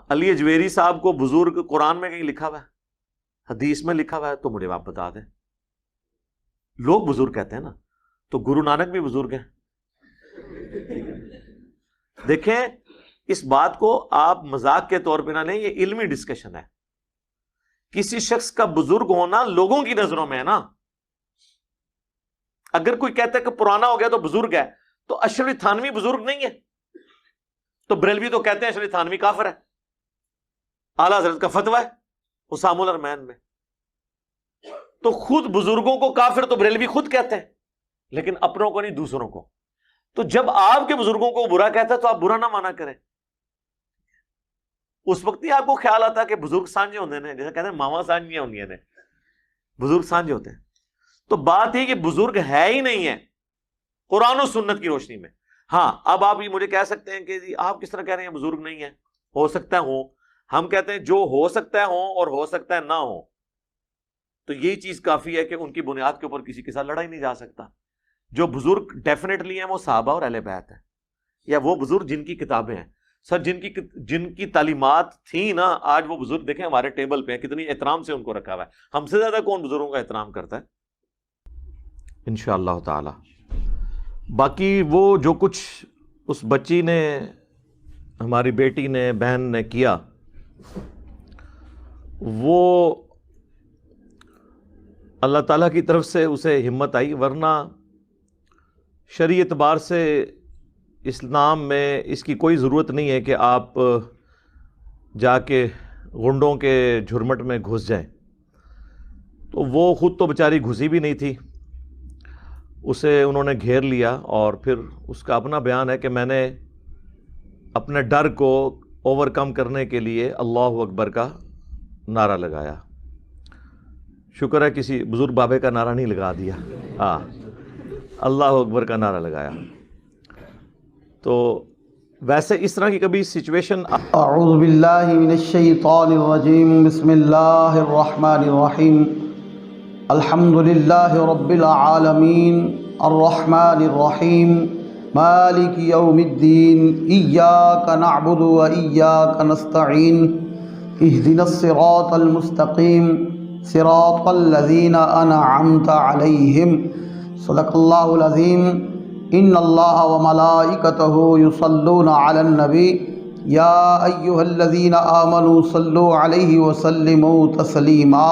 علی اجویری صاحب کو بزرگ قرآن میں کہیں لکھا ہوا ہے، حدیث میں لکھا ہوا ہے تو مجھے آپ بتا دیں. لوگ بزرگ کہتے ہیں نا، تو گرو نانک بھی بزرگ ہیں. دیکھیں اس بات کو آپ مذاق کے طور پہ نہ لیں، یہ علمی ڈسکشن ہے. کسی شخص کا بزرگ ہونا لوگوں کی نظروں میں ہے نا. اگر کوئی کہتا ہے کہ پرانا ہو گیا تو بزرگ ہے، تو اشرف علی تھانوی بزرگ نہیں ہے؟ تو بریلوی تو کہتے ہیں اشرف علی تھانوی کافر ہے. اعلیٰ حضرت کا فتویٰ ہے اسام الارمین میں. تو خود بزرگوں کو کافر تو بریلوی خود کہتے ہیں، لیکن اپنوں کو نہیں، دوسروں کو. تو جب آپ کے بزرگوں کو برا کہتا ہے تو آپ برا نہ مانا کریں. اس وقت ہی آپ کو خیال آتا ہے کہ بزرگ سانجے ہوتے ہیں، جیسے کہتے ہیں ماما سانجیاں ہوندیاں نے، بزرگ سانجے ہوتے ہیں. تو بات یہ کہ بزرگ ہے ہی نہیں ہے قرآن و سنت کی روشنی میں. ہاں اب آپ یہ مجھے کہہ سکتے ہیں کہ جی آپ کس طرح کہہ رہے ہیں بزرگ نہیں ہے، ہو سکتا ہے ہوں. ہم کہتے ہیں جو ہو سکتا ہے ہوں اور ہو سکتا ہے نہ ہو، تو یہی چیز کافی ہے کہ ان کی بنیاد کے اوپر کسی کے ساتھ لڑا ہی نہیں جا سکتا. جو بزرگ ڈیفینیٹلی ہیں وہ صحابہ اور اہل بیت ہیں، یا وہ بزرگ جن کی کتابیں ہیں. سر جن کی تعلیمات تھیں نا، آج وہ بزرگ دیکھیں ہمارے ٹیبل پہ ہیں، کتنی احترام سے ان کو رکھا ہوا ہے. ہم سے زیادہ کون بزرگوں کا احترام کرتا ہے؟ انشاءاللہ تعالی. باقی وہ جو کچھ اس بچی نے، ہماری بیٹی نے، بہن نے کیا، وہ اللہ تعالیٰ کی طرف سے اسے ہمت آئی، ورنہ شرعی اعتبار سے اسلام میں اس کی کوئی ضرورت نہیں ہے کہ آپ جا کے غنڈوں کے جھرمٹ میں گھس جائیں. تو وہ خود تو بیچاری گھسی بھی نہیں تھی، اسے انہوں نے گھیر لیا. اور پھر اس کا اپنا بیان ہے کہ میں نے اپنے ڈر کو اوور کم کرنے کے لیے اللہ اکبر کا نعرہ لگایا. شکر ہے کسی بزرگ بابے کا نعرہ نہیں لگا دیا، ہاں اللہ اکبر کا نعرہ لگایا. تو ویسے اس طرح کی کبھی سچویشن. اعوذ باللہ من الشیطان الرجیم، بسم اللہ الرحمن الرحیم. الحمد للہ رب العالمین، الرحمن الرحیم، مالک یوم الدین، ایاک نعبد و ایاک نستعین، اہدنا الصراط المستقیم، صراط الذین انعمت علیہم. صدق اللہ العظیم. ان اللہ وملائکتہ یصلون علی النبی یا ایہا الذین آمنوا صلوا علیہ وسلموا تسلیما.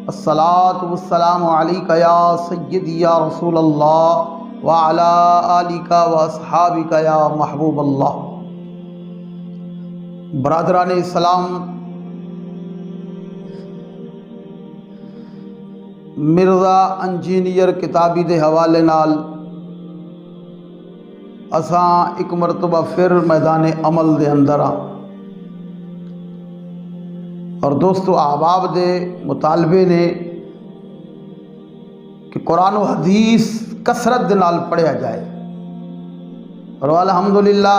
الصلاۃ والسلام علیک یا سیدی یا رسول اللہ وعلی آلک واصحابک یا محبوب اللہ. برادران اسلام، مرزا انجینئر کتابی دے حوالے نال اساں ایک مرتبہ پھر میدان عمل دے اندر ہاں، اور دوستو احباب دے مطالبے نے کہ قرآن و حدیث کثرت دے نال پڑھیا جائے. اور الحمدللہ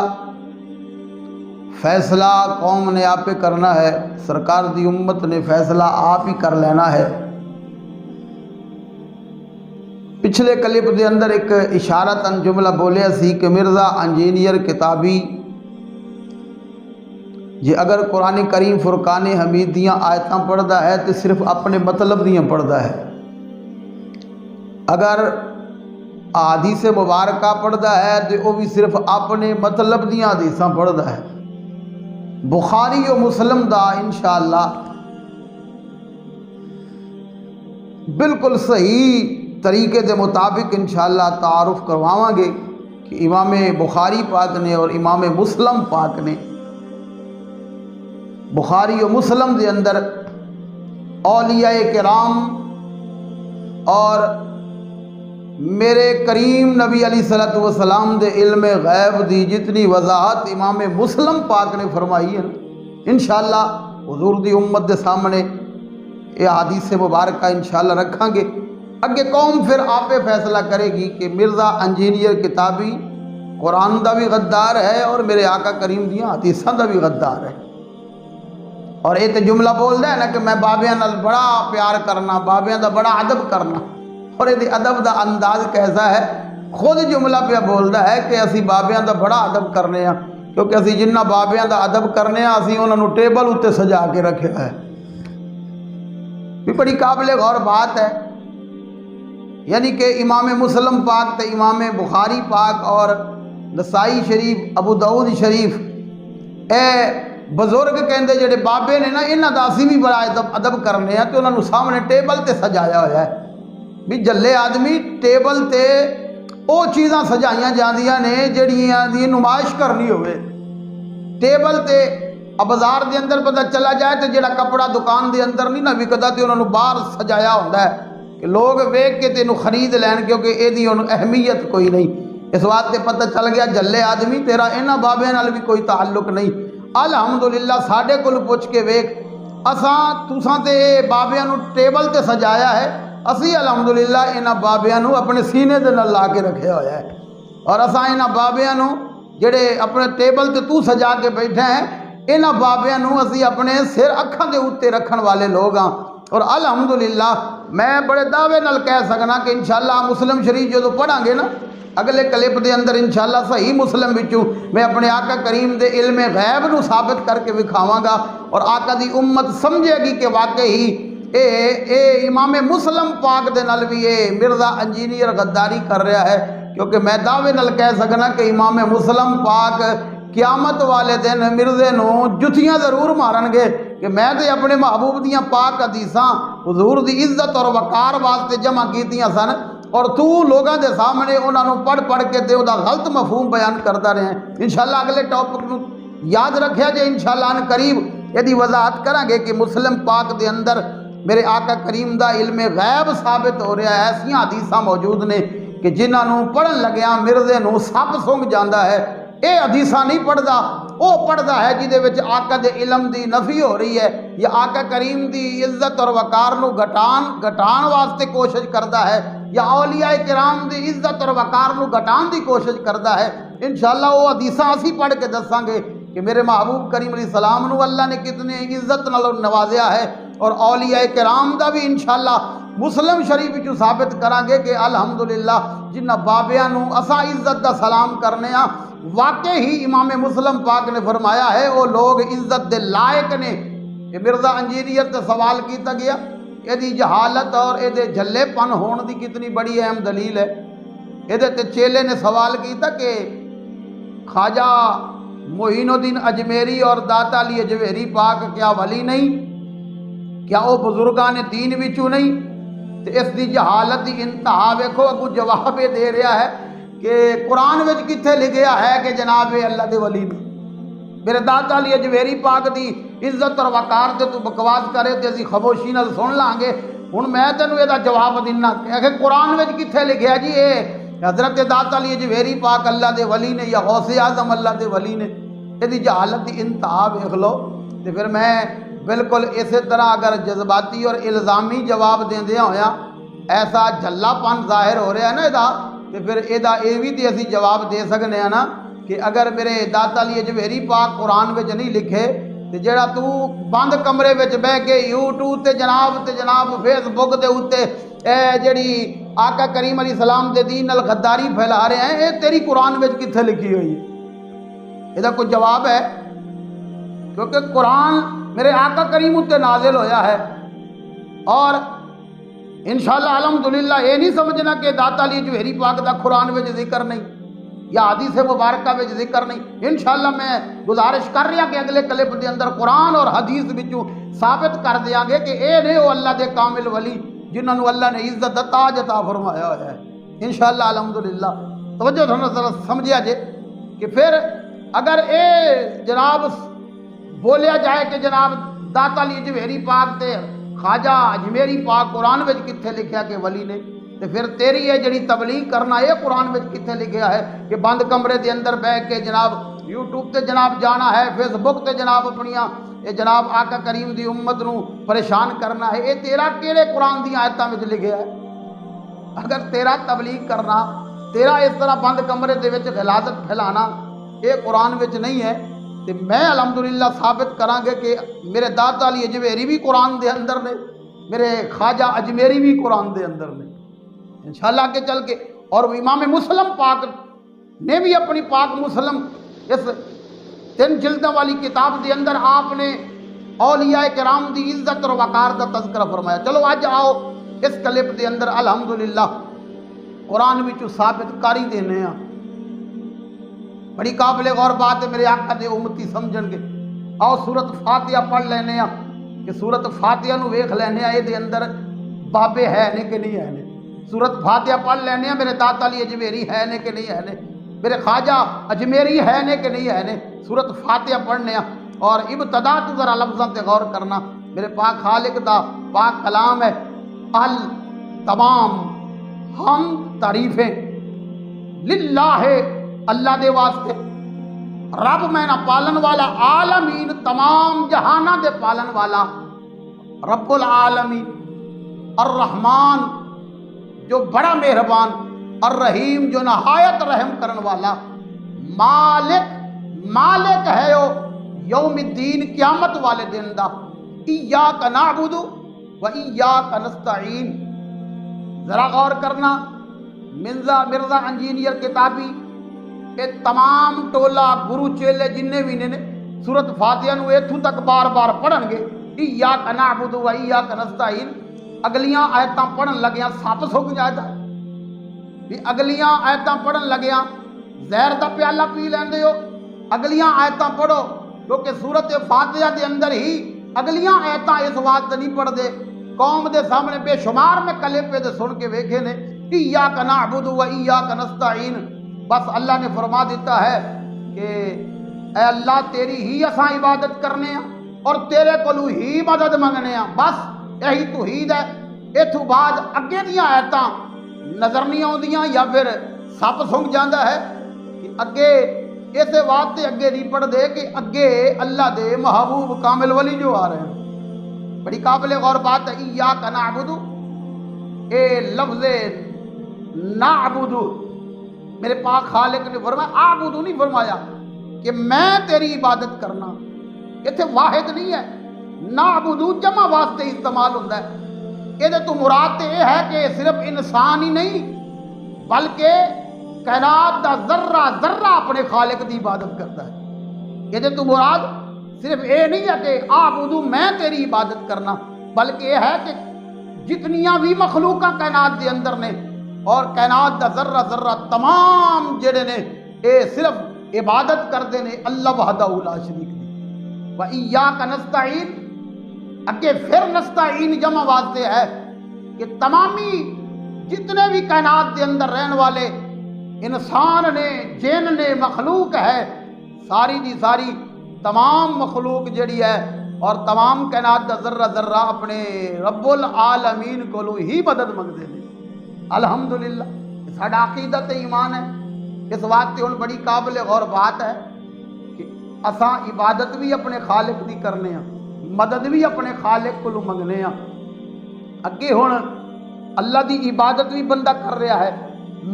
فیصلہ قوم نے آپ پہ کرنا ہے، سرکار دی امت نے فیصلہ آپ ہی کر لینا ہے. پچھلے کلپ دے اندر ایک اشارتاً جملہ بولیا سی کہ مرزا انجینئر کتابی جی اگر قرآن کریم فرقان حمید دیاں آیتاں پڑھدا ہے تو صرف اپنے مطلب دیاں پڑھدا ہے، اگر احادیث مبارکہ پڑھدا ہے تو وہ بھی صرف اپنے مطلب دیاں حدیثاں پڑھدا ہے. بخاری و مسلم دا انشاءاللہ بالکل صحیح طریقے دے مطابق انشاءاللہ تعارف کرواواں گے کہ امام بخاری پاک نے اور امام مسلم پاک نے بخاری و مسلم دے اندر اولیاء کرام اور میرے کریم نبی علیہ الصلوۃ والسلام دے علم غیب دی جتنی وضاحت امام مسلم پاک نے فرمائی ہے، انشاءاللہ حضور دی امت دے سامنے یہ حدیث مبارکہ انشاءاللہ رکھاں گے. اگے قوم پھر آپ فیصلہ کرے گی کہ مرزا انجینئر کتابی قرآن دا بھی غدار ہے اور میرے آقا کریم دیاں حدیثاں دا بھی غدار ہے. اور یہ تو جملہ بول دا ہے نا کہ میں بابیاں نال بڑا پیار کرنا، بابیاں دا بڑا ادب کرنا، اور یہ ادب دا انداز کیسا ہے؟ خود جملہ پہ بول دا ہے کہ اسی بابیاں دا بڑا ادب کرنے ہیں، کیونکہ اسی جنہ بابیاں دا ادب کرنے اسی انہاں نوں ٹیبل اُتے سجا کے رکھیا ہے، بھی بڑی قابل غور بات ہے۔ یعنی کہ امام مسلم پاک تے امام بخاری پاک اور نسائی شریف، ابو داؤد شریف، اے بزرگ کہندے جڑے بابے نے نا، انہاں دا اسی بھی بڑا ادب کرنے ہیں تے انہاں نوں سامنے ٹیبل تے سجایا ہویا ہے۔ بھی جلے آدمی ٹیبل تے او چیزاں سجائیاں جاندیاں نے جڑیاں دی نمائش کرنی ہوئے ٹیبل تے۔ اب بازار دے اندر پتہ چلا جائے تے جڑا کپڑا دکان دے اندر نہیں نہ وکدا تے انہاں نوں باہر سجایا ہوندا ہے کہ لوگ ویکھ کے تے انہوں خرید لین، کیونکہ اے دی انہوں اہمیت کوئی نہیں۔ اس واسطے پتہ چل گیا جلے آدمی تیرا انہاں بابے نال بھی کوئی تعلق نہیں۔ الحمدللہ ساڈے کول پوچھ کے ویکھ، اساں تساں تے بابیاں نوں ٹیبل تے سجایا ہے، اسی الحمدللہ انہاں بابیاں نوں اپنے سینے دے نال لا کے رکھیا ہویا ہے، اور اساں انہاں بابیاں نوں جڑے اپنے ٹیبل تے تو سجا کے بیٹھے ہیں، انہاں بابیاں نوں اسی اپنے سر اکھاں دے اوتے رکھن والے لوگ ہاں۔ اور الحمدللہ میں بڑے دعوے نال کہہ سکنا کہ انشاءاللہ مسلم شریف جدوں پڑھاں گے نا اگلے کلپ دے اندر انشاءاللہ صحیح مسلم وچوں میں اپنے آقا کریم دے علم غیب نو ثابت کر کے وکھاواں گا، اور آقا دی امت سمجھے گی کہ واقعی اے امام مسلم پاک دے نال بھی اے مرزا انجینئر غداری کر رہا ہے، کیونکہ میں دعوے نال کہہ سکنا کہ امام مسلم پاک قیامت والے دن مرزے نو جتیاں ضرور مارن گے کہ میں تے اپنے محبوب دیاں پاک حدیثاں حضور دی عزت اور وقار واسطے جمع کیتیاں سن، اور تو لوگاں دے سامنے انہاں نوں پڑھ پڑھ کے تے دا غلط مفہوم بیان کرتا رہے ہیں۔ انشاءاللہ اگلے ٹاپک نو یاد رکھیا جے، انشاءاللہ ان قریب یہ وضاحت کریں گے کہ مسلم پاک دے اندر میرے آقا کریم دا علم غیب ثابت ہو رہا ہے۔ ایسیاں حدیثاں موجود نے کہ جنہاں نوں پڑھن لگیاں مرزے نوں سپ سونگ جاندا ہے۔ اے حدیثاں نہیں پڑھدا، او پڑھدا ہے جدے وچ آقا دے علم دی نفی ہو رہی ہے، یا آقا کریم دی عزت اور وقار نو گھٹان واسطے کوشش کردا ہے، یا اولیاء کرام دی عزت اور وقار نو گھٹان دی کوشش کردا ہے۔ انشاءاللہ وہ حدیثاں اسی پڑھ کے دساں گے کہ میرے محبوب کریم علیہ السلام نو اللہ نے کتنے عزت نال نوازیا ہے، اور اولیاء کرام دا بھی انشاءاللہ مسلم شریف جو ثابت کران گے کہ الحمدللہ جنہ بابیاں نو اساں عزت دا سلام کرنے ہاں، واقعی ہی امام مسلم پاک نے فرمایا ہے وہ لوگ عزت دے لائق نے۔ کہ مرزا انجینئر تے سوال کیتا گیا، یہ جہالت اور یہ جھلے پن ہون دی کتنی بڑی اہم دلیل ہے۔ یہ چیلے نے سوال کیتا کہ خواجہ معین الدین اجمیری اور داتا علی اجمیری پاک کیا ولی نہیں، کیا وہ بزرگان دین وچوں نہیں؟ تو اس دی جہالت دی انتہا ویکھو، اگو جواب یہ دے رہا ہے کہ قرآن وچ کتھے لکھیا ہے کہ جناب اللہ دے ولی نے؟ میرے داتا علی اجمیری پاک دی عزت اور وقار تے تو بکواس کرے تے اسی خاموشی نال سن لیں گے۔ ہن میں تینوں یہ جواب دینا کہ قرآن وچ کتھے لکھیا جی اے حضرت داتا علی اجمیری پاک اللہ دے ولی نے یا غوث اعظم اللہ دے ولی نے؟ یہ جہالت دی انتہا ویکھ لو۔ تے پھر میں بالکل اسی طرح اگر جذباتی اور الزامی جواب دیندیا ہویا ایسا جھلا پن ظاہر ہو رہا ہے نا ادا، تو پھر یہ بھی تے اسی جواب دے سکنے ہیں نا کہ اگر میرے داتا علی اجمیری پاک قرآن وچ نہیں لکھے تے جڑا تو بند کمرے وچ بہ کے یوٹیوب تے جناب فیس بک دے اوتے جڑی آقا کریم علیہ السلام دے دین نال غداری پھیلا رہے ہیں، یہ تیری قرآن وچ کتھے لکھی ہوئی ہے؟ یہ کوئی جواب ہے؟ کیونکہ قرآن میرے آقا کریم تے نازل ہویا ہے، اور انشاءاللہ الحمدللہ یہ نہیں سمجھنا کہ داتا علی اجمیری پاک دا قرآن وچ ذکر نہیں یا حدیث مبارکہ وچ ذکر نہیں۔ انشاءاللہ میں گزارش کر رہا کہ اگلے کلپ دے اندر قرآن اور حدیث وچوں ثابت کر دیاں گے کہ اے نے وہ اللہ دے کامل ولی جنہاں نو اللہ نے عزت دا تاج عطا فرمایا ہوا ہے انشاءاللہ الحمدللہ۔ توجہ ذرا سمجھیا جے کہ پھر اگر اے جناب بولیا جائے کہ جناب داتا علی اجمیری پاک تے خواجہ اجمیری پاک قرآن وچ کتھے لکھیا کہ ولی نے، تے پھر تیری یہ جڑی تبلیغ کرنا یہ قرآن وچ کتھے لکھیا ہے کہ بند کمرے دے اندر بیٹھ کے جناب یوٹیوب تے جناب جانا ہے، فیس بک تے جناب اپنیاں یہ جناب آقا کریم دی امت نو پریشان کرنا ہے؟ یہ تیرا کیڑے قرآن دی آیتاں وچ لکھیا ہے؟ اگر تیرا تبلیغ کرنا، تیرا اس طرح بند کمرے دے وچ غلاظت پھیلانا یہ قرآن وچ نہیں ہے، تو میں الحمدللہ ثابت کران گے کہ میرے داتا علی اجمیری بھی قرآن دے اندر نے، میرے خواجہ اجمیری بھی قرآن دے اندر نے انشاءاللہ کے چل کے۔ اور امام مسلم پاک نے بھی اپنی پاک مسلم اس 3 جلدوں والی کتاب دے اندر آپ نے اولیاء کرام دی عزت اور وقار دا تذکرہ فرمایا۔ چلو اج آؤ اس کلپ دے اندر الحمدللہ قرآن وچوں ثابت کر ہی دینے ہاں۔ بڑی قابل غور بات ہے، میرے آقا دے امتی سمجھن گے۔ آؤ سورت فاتحہ پڑھ لینے ہاں کہ سورت فاتحہ نو ویکھ لینے ہاں، اے دے اندر بابے ہے نے کہ نہیں ہے نے۔ سورت فاتحہ پڑھ لینے ہاں، میرے داتا علی اجمیری ہے نے کہ نہیں ہے نے، میرے خواجہ اجمیری ہے نے کہ نہیں ہے نے۔ سورت فاتحہ پڑھنے ہاں اور ابتدا تو ذرا لفظاں تے غور کرنا۔ میرے پاک خالق دا پاک کلام ہے، تمام ہم تعریفیں للہ اللہ دے واسطے، رب میں نہ پالن والا، عالمین تمام جہانہ دے پالن والا، رب العالمین، الرحمن جو بڑا مہربان، الرحیم جو نہایت رحم کرن والا، مالک ہے یوم الدین قیامت والے دن دا، ایاک نعبد و ایاک نستعین۔ ذرا غور کرنا، مرزا انجینئر کتابی کہ تمام ٹولا گرو چیلے جننے بھی نے سورت فاتحہ نو ایتھوں تک بار بار پڑھن گے، ایاک نعبد و ایاک نستعین۔ اگلیاں آیتاں پڑھن لگیاں سپ سک جاتا ہے، بھی اگلیاں آیتاں پڑھن لگیاں زہر دا پیالہ پی لیندے ہو۔ اگلیاں آیتاں پڑھو کیونکہ سورت فاتحہ دے اندر ہی اگلیاں آیتاں اس واسطے نہیں پڑھ دے، قوم دے سامنے بے شمار میں کلپے دے سن کے ویکھے نے، ایاک نعبد و ایاک نستعین۔ بس اللہ نے فرما دیتا ہے کہ اے اللہ تیری ہی اساں عبادت کرنے ہیں اور تیرے کولوں ہی مدد منگنے ہیں، بس یہی توحید ہے۔ ایتھوں بعد اگے دیاں آیتاں نظر نہیں آؤندیاں یا پھر سپ سنگ جاندا ہے کہ اگے اس واسطے اگے نہیں پڑھ دے کہ اگے اللہ دے محبوب کامل ولی جو آ رہے ہیں۔ بڑی قابل غور بات ہے، ایاک نعبد، اے لفظ نعبد میرے پاک خالق نے فرمایا، اعبدو نہیں فرمایا کہ میں تیری عبادت کرنا، اتنے واحد نہیں ہے، نعبدو جمع واسطے استعمال ہوتا ہے۔ یہ تو مراد یہ ہے کہ صرف انسان ہی نہیں بلکہ کائنات دا ذرہ ذرہ اپنے خالق دی عبادت کرتا ہے۔ یہ تو مراد صرف یہ نہیں ہے کہ اعبدو میں تیری عبادت کرنا، بلکہ یہ ہے کہ جتنیاں بھی مخلوقاں کائنات دے اندر نے اور کائنات دا ذرہ ذرہ تمام جڑے نے اے صرف عبادت کرتے ہیں اللہ وحدہ لا شریک دی۔ وَإِيَّاكَ نَسْتَعِينُ، اگے پھر نستعین جمع واسطے ہے کہ تمامی جتنے بھی کائنات دے اندر رہن والے انسان نے، جن نے، مخلوق ہے، ساری دی ساری تمام مخلوق جڑی ہے اور تمام کائنات دا ذرہ ذرہ اپنے رب العالمین کو ہی مدد منگتے ہیں۔ الحمدللہ ساڈا عقیدت ایمان ہے۔ اس واسطے ہن بڑی قابل غور بات ہے کہ اساں عبادت بھی اپنے خالق دی کرنے ہاں، مدد بھی اپنے خالق کو منگنے ہاں۔ اگے ہن اللہ دی عبادت بھی بندہ کر رہا ہے،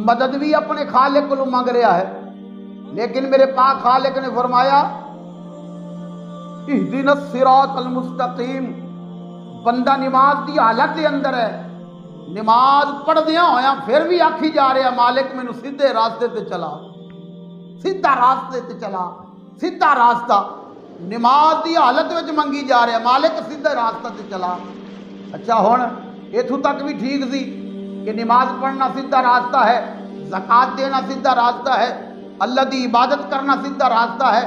مدد بھی اپنے خالق کو منگ رہا ہے، لیکن میرے پاک خالق نے فرمایا اہدنا الصراط المستقیم۔ بندہ نماز دی حالت کے اندر ہے، نماز پڑھدیاں ہویا پھر بھی آکھی جا رہا مالک مینوں سیدھے راستے تے چلا، سیدھا راستے تے چلا، سیدھا راستہ نماز دی حالت وچ منگی جا رہا، مالک سیدھے راستہ تے چلا۔ اچھا ہن اتھوں تک بھی ٹھیک سی کہ نماز پڑھنا سیدھا راستہ ہے، زکوٰۃ دینا سیدھا راستہ ہے، اللہ دی عبادت کرنا سیدھا راستہ ہے۔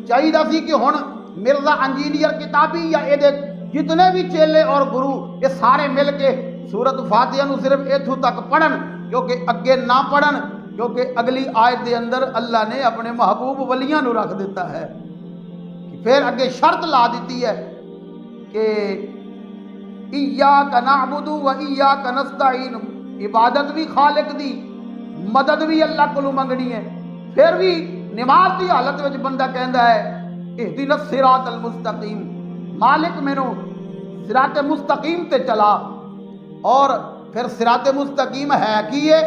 چاہیے سی کہ ہن مرزا انجینئر کتابی یا یہ جتنے بھی چیلے اور گرو یہ سارے مل کے سورت فاتحہ نو صرف ایتھوں تک پڑھن، کیونکہ اگے نہ پڑھن، کیونکہ اگلی آیت دے اندر اللہ نے اپنے محبوب ولیاں نو رکھ دیتا ہے۔ پھر اگے شرط لا دیتی ہے کہ ایاک نعبد و ایاک نستعین، عبادت بھی خالق دی، مدد بھی اللہ کو منگنی ہے۔ پھر بھی نماز دی حالت وچ بندہ کہندا ہے اہدنا الصراط المستقیم، مالک مینوں صراط مستقیم تے چلا۔ اور پھر صراط مستقیم ہے کی ہے؟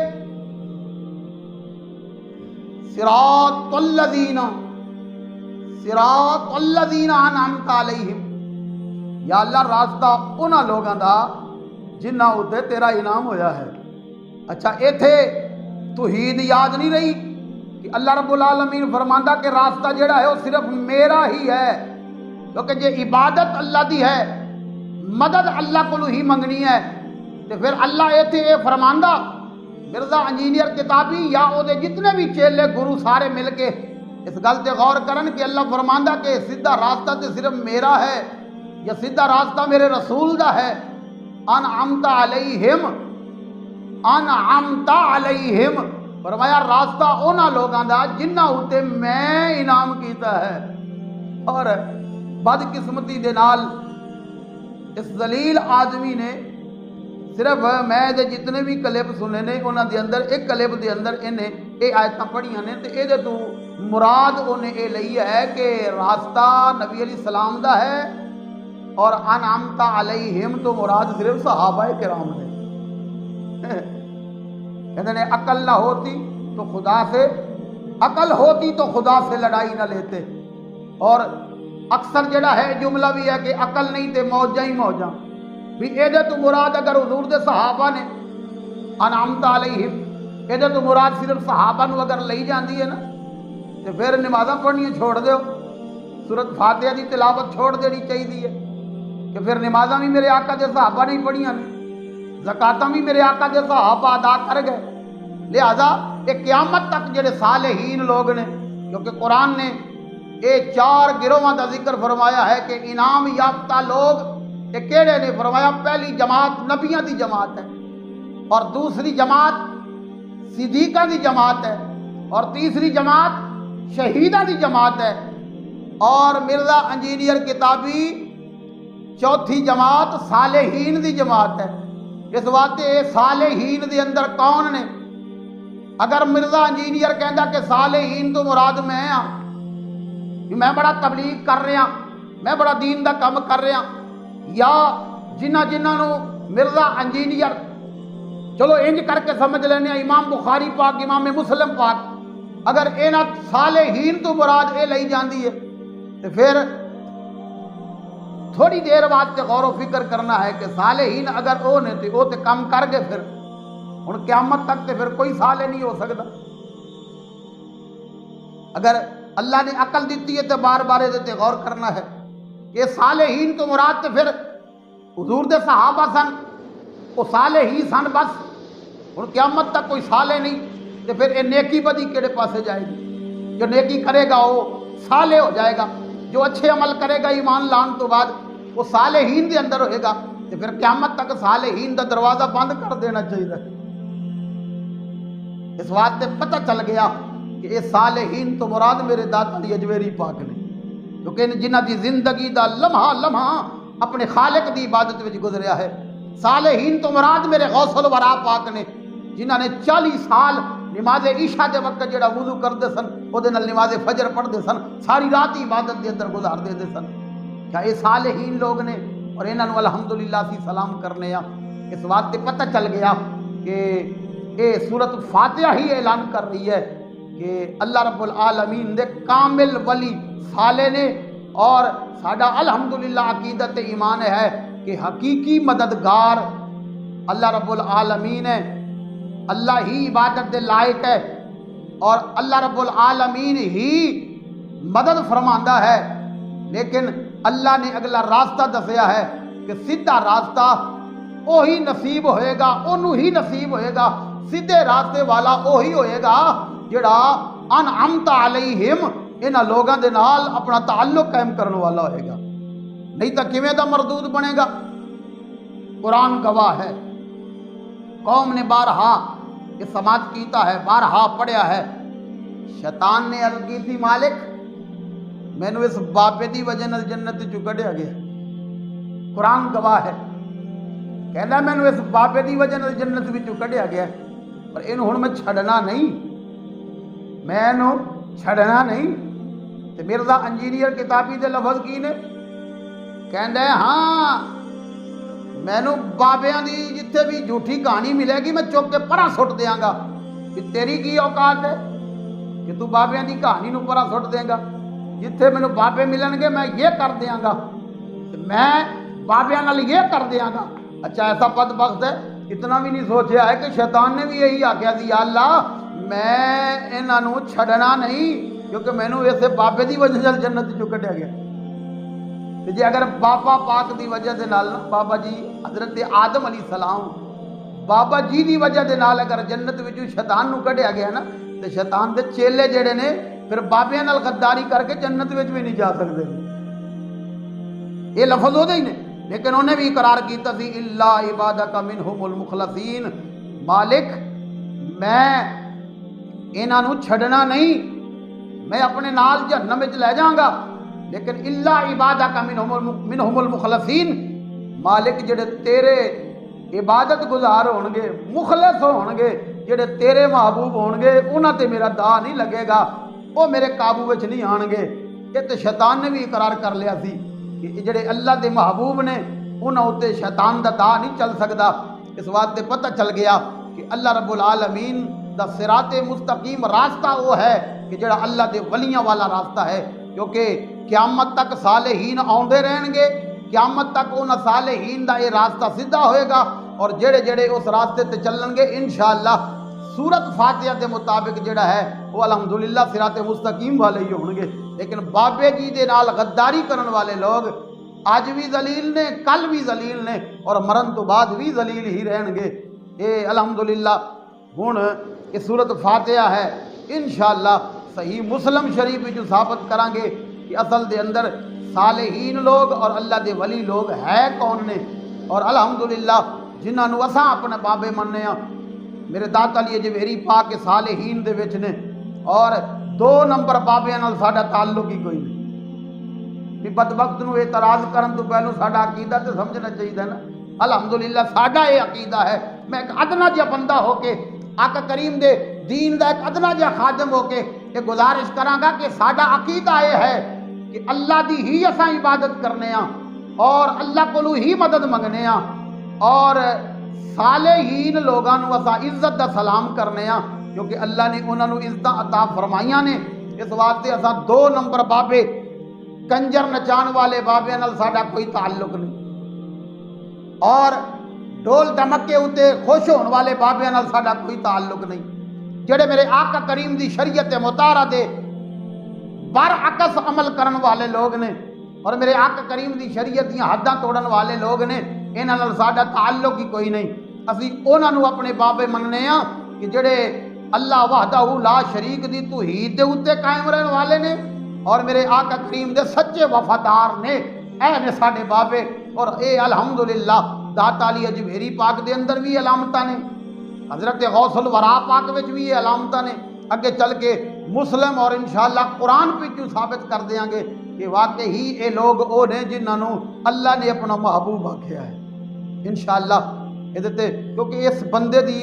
صراط الذین انعمت علیہم، یا اللہ راستہ انہاں لوگاں دا جنہاں اُتے تیرا انعام ہویا ہے۔ اچھا ایتھے توحید یاد نہیں رہی کہ اللہ رب العالمین فرماندا کہ راستہ جڑا ہے وہ صرف میرا ہی ہے، کیونکہ جے عبادت اللہ دی ہے، مدد اللہ کو ہی منگنی ہے، تو پھر اللہ ایتھے اے فرماندا مرزا انجینئر کتابی یا او دے جتنے بھی چیلے گرو سارے مل کے اس گل تے غور کرن کہ اللہ فرماندا کہ سیدھا راستہ تے صرف میرا ہے یا سیدھا راستہ میرے رسول دا ہے۔ انعمت علیہم، انعمت علیہم، فرمایا راستہ انہاں لوگاں دا جنہاں اُتے میں انعام کیتا ہے۔ اور بدقسمتی دے نال اس ذلیل آدمی نے صرف میں دے جتنے بھی کلپ سنے نے انہاں دے اندر ایک کلپ دے اندر انہیں اے آیتاں پڑھیاں نے تے اے دے تو مراد انہیں اے لئی ہے کہ راستہ نبی علیہ السلام دا ہے اور انعمت علیہم تو مراد صرف صحابہ کرام نے۔ کہتے ہیں عقل نہ ہوتی تو خدا سے، عقل ہوتی تو خدا سے لڑائی نہ لیتے، اور اکثر جڑا ہے جملہ بھی ہے کہ عقل نہیں تے موجاں ہی موجاں، بھی ایدے تو مراد اگر حضور دے صحابہ نے انعمت علیہم ایدے تو مراد صرف صحابہ نو اگر لئی جاندی ہے نا تو پھر نمازاں پڑھنی چھوڑ دیو، سورۃ فاتحہ دی تلاوت چھوڑ دینی چاہیے کہ پھر نمازاں بھی میرے آقا دے صحابہ نہیں پڑھیاں نے، زکاتاں بھی میرے آقا دے صحابہ ادا کر گئے، لہذا ایک قیامت تک جڑے صالحین لوگ نے، کیونکہ قرآن نے یہ 4 گروہاں دا ذکر فرمایا ہے کہ انعام یافتہ لوگ یہ کیڑے نے، فرمایا پہلی جماعت نبیاں دی جماعت ہے، اور دوسری جماعت صدیقاں دی جماعت ہے، اور تیسری جماعت شہیداں دی جماعت ہے، اور مرزا انجینئر کتابی چوتھی جماعت صالحین دی جماعت ہے۔ اس واسطے یہ صالحین دے اندر کون نے؟ اگر مرزا انجینئر کہندا کہ صالحین تو مراد میں ہاں، میں بڑا تبلیغ کر رہا، میں بڑا دین دا کم کر رہا، یا جنہاں مرزا انجینئر چلو انج کر کے سمجھ لینے امام بخاری پاک، امام مسلم پاک، اگر اینا صالحین تو مراد اے لئی جاندی ہے تو پھر تھوڑی دیر بعد غور و فکر کرنا ہے کہ صالحین اگر او نے تو او تے کم کر گئے، پھر ہن قیامت تک تے پھر کوئی صالح نہیں ہو سکتا۔ اگر اللہ نے عقل دیتی ہے تو بار بار تے غور کرنا ہے کہ صالحین تو مراد تے پھر حضور دے صحابہ سن، وہ صالح ہی سن بس، ہن قیامت تک کوئی صالح نہیں تو پھر یہ نیکی بدی کیڑے پاسے جائے گی؟ جو نیکی کرے گا وہ صالح ہو جائے گا، جو اچھے عمل کرے گا ایمان لان تو بعد وہ صالحین دے اندر ہوئے گا، تو پھر قیامت تک صالحین دا دروازہ بند کر دینا چاہیے۔ اس واسطے پتہ چل گیا کہ یہ صالحین تو مراد میرے داتا دی اجویری پاک نے، کیونکہ جنہ دی زندگی دا لمحہ لمحہ اپنے خالق دی عبادت وچ گزریا ہے۔ صالحین تو مراد میرے غوث الورا پاک نے، جنہاں نے 40 سال نماز عشاء دے وقت جڑا وضو کرتے سن وہ دے نال نماز فجر پڑھتے سن، ساری رات عبادت دے اندر گزار دیتے سن۔ کیا یہ صالحین لوگ نے؟ اور انہاں نو الحمدللہ سی سلام کرنے آ۔ اس واسطے پتہ چل گیا کہ یہ سورۃ فاتحہ ہی اعلان کر رہی ہے کہ اللہ رب العالمین دے کامل ولی صالح نے، اور ساڈا الحمدللہ عقیدت ایمان ہے کہ حقیقی مددگار اللہ رب العالمین ہے، اللہ ہی عبادت دے لائق ہے، اور اللہ رب العالمین ہی مدد فرماندا ہے۔ لیکن اللہ نے اگلا راستہ دسیا ہے کہ سیدھا راستہ وہی نصیب ہوئے گا، انہوں ہی نصیب ہوئے گا، سیدھے راستے والا وہی ہوئے گا جڑا انعمت علیہم انہاں لوگاں دے نال اپنا تعلق قائم کرنے والا ہوئے گا، نہیں تو کیویں دا مردود بنے گا؟ قرآن گواہ ہے، قوم نے بارہا یہ سماعت کیتا ہے، بارہا پڑھیا ہے، شیطان نے عرض کی تھی مالک مینوں اس باپے دی وجہ نال جنت چوں کڈیا گیا۔ قرآن گواہ ہے، کہندا مینوں اس باپے دی وجہ نال جنت وچوں کڈیا گیا، پر اینوں ہن میں چھڈنا نہیں، مینوں چھڈنا نہیں۔ تے مرزا انجینئر کتابی دے لفظ کی نے؟ کہندا ہے ہاں مینوں بابیاں دی جتھے بھی جھوٹی کہانی ملے گی میں چک کے پرا سٹ دیاں گا، کہ تیری کی اوقات ہے کہ تو بابیاں دی کہانی نو پرا سٹ دیں گا؟ جتھے مینوں بابے ملن گے میں یہ کر دیاں گا، میں بابیاں نال یہ کر دیاں گا۔ اچھا ایسا بدبخت ہے اتنا بھی نہیں سوچیا ہے کہ شیطان نے بھی یہی آکھیا سی یا اللہ میں انہاں نوں چھڈنا نہیں کیونکہ مینوں اسے بابے دی وجہ نال جنت چوں کڈیا گیا۔ تے جے اگر بابا پاک دی وجہ دے نال بابا جی حضرت آدم علیہ السلام بابا جی دی وجہ دے نال اگر جنت وچوں شیطان نوں کڈیا گیا نا تے شیطان دے چیلے جڑے نے پھر بابیاں نال غداری کر کے جنت وچ بھی نہیں جا سکدے۔ یہ لفظ ہوتے ہی نے، لیکن انہیں بھی اقرار کیتا سی الا عبادک منہم المخلصین، مالک میں انہاں نوں چھڈنا نہیں، میں اپنے نال جہنم وچ لے جاؤں گا، لیکن الا عبادک منہم المخلصین، مالک جڑے تیرے عبادت گزار ہون گے، مخلص ہون گے، جڑے تیرے محبوب ہون گے، انہاں تے میرا دا نہیں لگے گا، وہ میرے قابو وچ نہیں آن گے۔ یہ تے شیطان نے بھی اقرار کر لیا سی کہ جڑے اللہ دے محبوب نے انہاں اُتے شیطان دا دا نہیں چل سکدا۔ اس واسطے پتہ چل گیا کہ اللہ رب العالمین دا صراط مستقیم راستہ وہ ہے کہ جڑا اللہ دے ولیاں والا راستہ ہے، کیونکہ قیامت تک صالحین آؤندے رہن گے، قیامت تک انہاں صالحین دا یہ راستہ سیدھا ہوئے گا، اور جڑے جڑے اس راستے تے چلن گے انشاءاللہ سورت فاتحہ دے مطابق جڑا ہے وہ الحمدللہ صراط مستقیم والے ہی ہوں گے۔ لیکن بابے جی دے نال غداری کرن والے لوگ آج بھی ذلیل نے، کل بھی ذلیل نے، اور مرن تو بعد بھی ذلیل ہی رہن گے۔ یہ الحمدللہ ہن یہ سورت فاتحہ ہے، انشاءاللہ صحیح مسلم شریف جو ثابت کریں گے کہ اصل دے اندر صالحین لوگ اور اللہ دے ولی لوگ ہے کون نے، اور الحمدللہ جنہاں نوں اساں اپنے بابے مننے ہاں، میرے داتا علی جوہری پاک کے صالحین دے وچ نے، اور 2 نمبر بابیاں نال ساڈا تعلق ہی کوئی نہیں۔ کہ بدبخت نوں اعتراض کرن تو پہلو ساڈا عقیدہ تے سمجھنا چاہیے نا۔ الحمدللہ ساڈا یہ عقیدہ ہے، میں ایک ادنا جہا بندہ ہو کے آقا کریم دے دین دا ایک ادنا جہا خادم ہو کے یہ گزارش کراں گا کہ ساڈا عقیدہ یہ ہے کہ اللہ دی ہی اساں عبادت کرنے ہاں، اور اللہ کولوں ہی مدد منگنے ہاں، اور صالحین لوگاں نوں اساں عزت دا سلام کرنے ہاں، کیونکہ اللہ نے انہاں نوں عزتاں عطا فرمائیاں نے۔ اس واسطے اساں 2 نمبر بابے کنجر نچان والے بابے نال ساڈا کوئی تعلق نہیں، اور ڈول دمکے اتے خوش ہون والے بابے نال ساڈا کوئی تعلق نہیں۔ جڑے میرے آقا کریم دی شریعت مطہرہ دے برعکس عمل کرن والے لوگ نے، اور میرے آقا کریم دی شریعت دیاں حداں توڑن والے لوگ نے، انہاں نال ساڈا تعلق ہی کوئی نہیں۔ اسی انہاں نوں اپنے بابے مننے ہاں کہ جڑے اللہ وحدہ لا شریک دی توحید دے اتے قائم رہن والے نے، اور میرے آقا کریم دے سچے وفادار نے، اے نے ساڈے بابے۔ اور اے الحمدللہ داتا علی جوہری پاک دے اندر بھی علامتاں نے، حضرت غوث الورا پاک وچ بھی یہ علامتاں نے، اگے چل کے مسلم اور انشاءاللہ قرآن پہ ثابت کر دیاں گے کہ واقعی اے لوگ او نے جنہاں نوں اللہ نے اپنا محبوب آکھیا ہے انشاءاللہ۔ کیونکہ اس بندے دی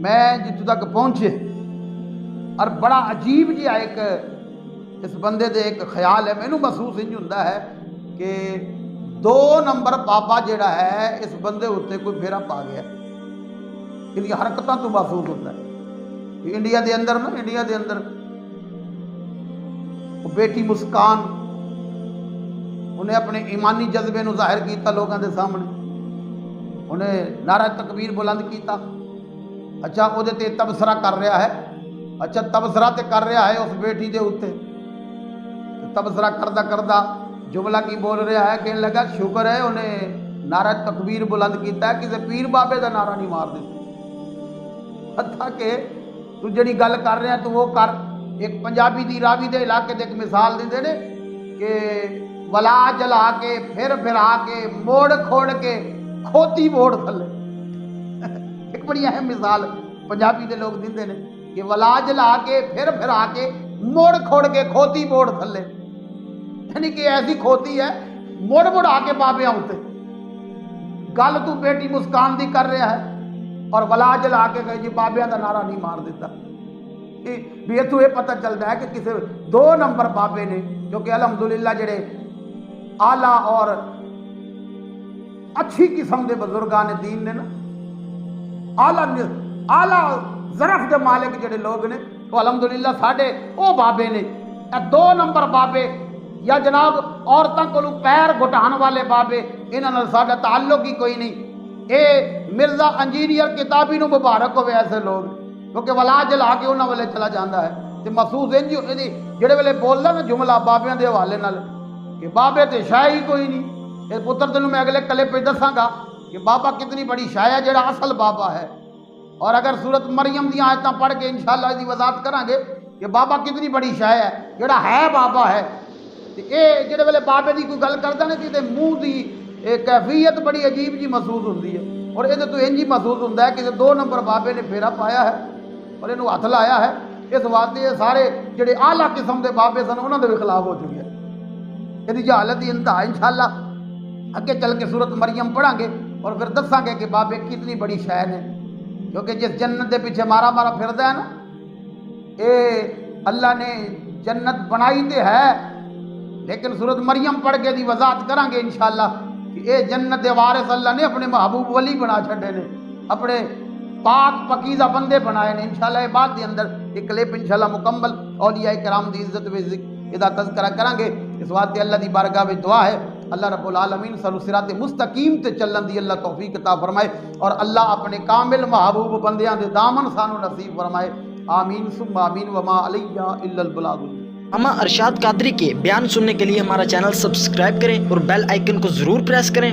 میں جتوں تک پہنچے، اور بڑا عجیب جہا ایک اس بندے دے ایک خیال ہے، مینوں محسوس انج ہوندا ہے کہ 2 نمبر بابا جڑا ہے اس بندے اتنے کوئی پھیرا پا گیا، ان کی حرکتوں تو محسوس ہوتا ہے۔ انڈیا دے اندر نا، انڈیا دے اندر وہ بیٹی مسکان انہیں اپنے ایمانی جذبے نو ظاہر کیتا لوگوں دے سامنے، انہیں نعرہ تکبیر بلند کیتا۔ اچھا وہ تے تبصرہ کر رہا ہے، اچھا تبصرہ تے کر رہا ہے اس بیٹی دے اوتے، تبصرہ کردہ کردہ جملہ کی بول رہا ہے، کہنے لگا شکر ہے انہیں نعرہ تکبیر بلند کیتا ہے، کسی پیر بابے دا نعرہ نہیں مار دیتا۔ حتیٰ کہ تو جڑی گل کر رہے ہیں تو وہ کر۔ ایک پنجابی دی راوی دے علاقے دے ایک مثال دیندے نے کہ ولا جلا کے پھر پھرا کے موڑ کھوڑ کے کھوتی موڑ تھلے۔ ایک بڑی اہم مثال پنجابی دے لوگ دیندے نے کہ ولا جلا کے پھر پھرا کے موڑ کھوڑ کے کھوتی موڑ تھلے، یعنی کہ ایسی کھوتی ہے موڑ موڑ آ کے بابے ہوتے۔ گل تو بیٹی مسکان دی کر رہا ہے اور ولا جلا کے کہے جی بابیاں دا نعرہ نہیں مار دیتا۔ بھی اتوں یہ پتہ چلتا ہے کہ کسی 2 نمبر بابے نے، کیونکہ الحمدللہ جڑے اعلیٰ اور اچھی قسم دے بزرگان دین نے نا، اعلیٰ ظرف دے مالک جڑے لوگ نے، وہ الحمدللہ ساڈے وہ بابے نے۔ 2 نمبر بابے یا جناب عورتوں کو پیر گھٹان والے بابے، انہاں نال ساڈا تعلق ہی کوئی نہیں۔ اے مرزا انجینئر کتابی نو مبارک ہوئے ایسے لوگ ਕਿਉਂਕਿ ਵਲਾ ਜਲਾ ਕੇ ਉਹਨਾਂ ਵੇਲੇ ਚਲਾ ਜਾਂਦਾ ਹੈ। ਤੇ ਮਹਿਸੂਸ ਇੰਝ ਇਹਦੀ ਜਿਹੜੇ ਵੇਲੇ ਬੋਲਦਾ ਨਾ ਜੁਮਲਾ ਬਾਬਿਆਂ ਦੇ ਹਵਾਲੇ ਨਾਲ ਕਿ ਬਾਬੇ ਤੇ ਸ਼ਾਇ ਹੀ ਕੋਈ ਨਹੀਂ। ਇਹ ਪੁੱਤਰ ਤੈਨੂੰ ਮੈਂ ਅਗਲੇ ਕਲਿੱਪ ਵਿੱਚ ਦੱਸਾਂਗਾ کہ بابا کتنی بڑی شے ہے جڑا اصل بابا ہے، اور اگر سورت مریم دی آیتاں پڑھ کے انشاءاللہ اس دی وضاحت کریں گے کہ بابا کتنی بڑی شے ہے جڑا ہے بابا ہے۔ اے جڑے ویلے بابے دی کوئی گل کردا نا تے منہ دی کیفیت بڑی عجیب جی محسوس ہوندی ہے، اور یہ تو انج ہی محسوس ہوتا ہے کہ 2 نمبر بابے نے پھیرا پایا ہے اور یہ ہاتھ لایا ہے۔ اس واسطے یہ سارے جڑے اعلیٰ قسم دے بابے سن انہوں دے خلاف ہو چکے ہیں۔ یہ جہالت دی انتہا انشاءاللہ اگے چل کے سورت مریم پڑھیں گے اور پھر دساں گے کہ بابے کتنی بڑی شے ہے، کیونکہ جس جنت دے پیچھے مارا پھردا ہے نا، اے اللہ نے جنت بنائی تے ہے، لیکن سورت مریم پڑھ کے دی وضاحت کریں گے انشاءاللہ کہ اے جنت دے وارث اللہ نے اپنے محبوب ولی بنا چھڈے نے، اپنے پاک پکیزہ بندے بنائے نے۔ انشاءاللہ یہ بات دے اندر ایک کلپ انشاءاللہ مکمل اولیاء کرام دی عزت و ذکر تذکرہ کریں گے۔ اس واسطے اللہ دی بارگاہ میں دعا ہے اللہ رب العالمین سر صراط مستقیم تے چلن دی اللہ توفیق عطا فرمائے، اور اللہ اپنے کامل محبوب بندیاں دے دامن سانو نصیب فرمائے، آمین ثم آمین، وما علیہ الا البلاغ۔ علامہ ارشاد قادری کے بیان سننے کے لیے ہمارا چینل سبسکرائب کریں اور بیل آئیکن کو ضرور پریس کریں۔